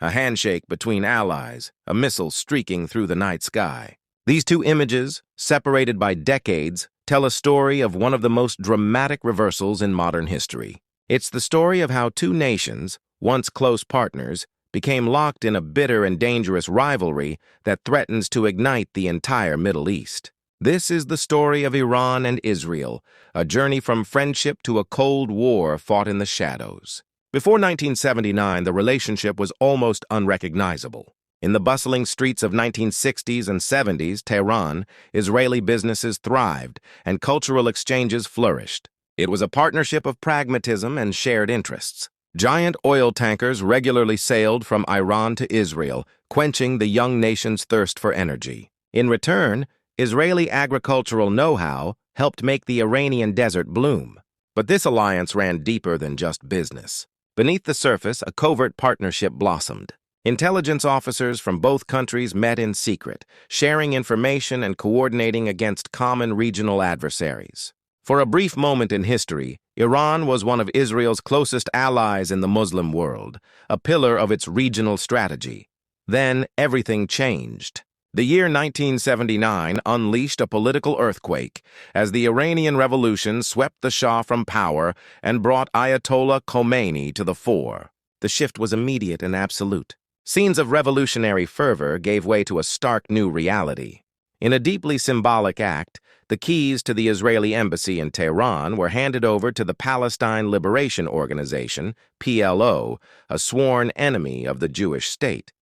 a handshake between allies, a missile streaking through the night sky. These two images, separated by decades, tell a story of one of the most dramatic reversals in modern history. It's the story of how two nations, once close partners, became locked in a bitter and dangerous rivalry that threatens to ignite the entire Middle East. This is the story of Iran and Israel, a journey from friendship to a Cold War fought in the shadows. Before 1979, the relationship was almost unrecognizable. In the bustling streets of 1960s and 70s, Tehran, Israeli businesses thrived and cultural exchanges flourished. It was a partnership of pragmatism and shared interests. Giant oil tankers regularly sailed from Iran to Israel, quenching the young nation's thirst for energy. In return, Israeli agricultural know-how helped make the Iranian desert bloom. But this alliance ran deeper than just business. Beneath the surface, a covert partnership blossomed. Intelligence officers from both countries met in secret, sharing information and coordinating against common regional adversaries. For a brief moment in history, Iran was one of Israel's closest allies in the Muslim world, a pillar of its regional strategy. Then everything changed. The year 1979 unleashed a political earthquake as the Iranian Revolution swept the Shah from power and brought Ayatollah Khomeini to the fore. The shift was immediate and absolute. Scenes of revolutionary fervor gave way to a stark new reality. In a deeply symbolic act, the keys to the Israeli embassy in Tehran were handed over to the Palestine Liberation Organization, PLO, a sworn enemy of the Jewish state.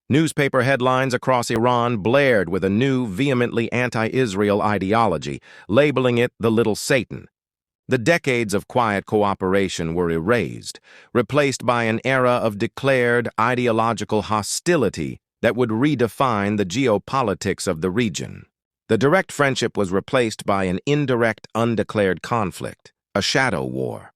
Newspaper headlines across Iran blared with a new, vehemently anti-Israel ideology, labeling it the Little Satan. The decades of quiet cooperation were erased, replaced by an era of declared ideological hostility that would redefine the geopolitics of the region. The direct friendship was replaced by an indirect, undeclared conflict, a shadow war.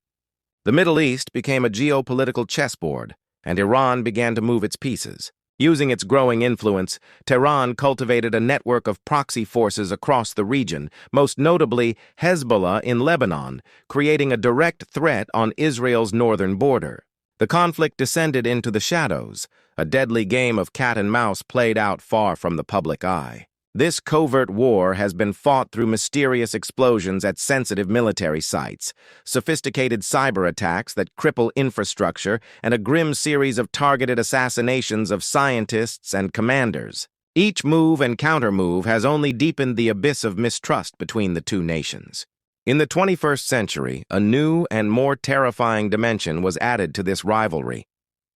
The Middle East became a geopolitical chessboard, and Iran began to move its pieces. Using its growing influence, Tehran cultivated a network of proxy forces across the region, most notably Hezbollah in Lebanon, creating a direct threat on Israel's northern border. The conflict descended into the shadows, a deadly game of cat and mouse played out far from the public eye. This covert war has been fought through mysterious explosions at sensitive military sites, sophisticated cyber attacks that cripple infrastructure, and a grim series of targeted assassinations of scientists and commanders. Each move and countermove has only deepened the abyss of mistrust between the two nations. In the 21st century, a new and more terrifying dimension was added to this rivalry: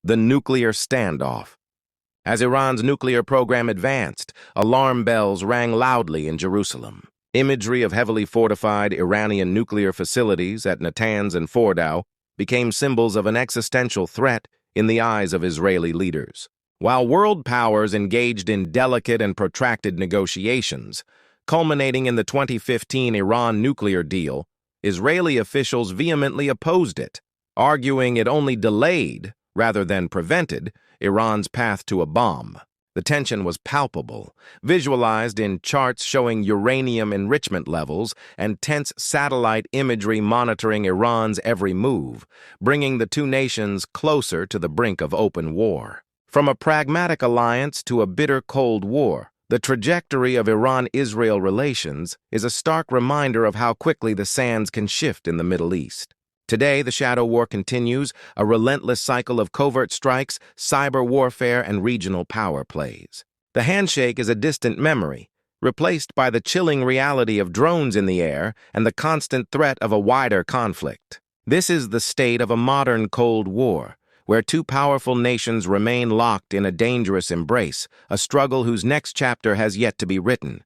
the nuclear standoff. As Iran's nuclear program advanced, alarm bells rang loudly in Jerusalem. Imagery of heavily fortified Iranian nuclear facilities at Natanz and Fordow became symbols of an existential threat in the eyes of Israeli leaders. While world powers engaged in delicate and protracted negotiations, culminating in the 2015 Iran nuclear deal, Israeli officials vehemently opposed it, arguing it only delayed, rather than prevented, Iran's path to a bomb. The tension was palpable, visualized in charts showing uranium enrichment levels and tense satellite imagery monitoring Iran's every move, bringing the two nations closer to the brink of open war. From a pragmatic alliance to a bitter Cold War, the trajectory of Iran-Israel relations is a stark reminder of how quickly the sands can shift in the Middle East. Today, the shadow war continues, a relentless cycle of covert strikes, cyber warfare, and regional power plays. The handshake is a distant memory, replaced by the chilling reality of drones in the air and the constant threat of a wider conflict. This is the state of a modern Cold War, where two powerful nations remain locked in a dangerous embrace, a struggle whose next chapter has yet to be written.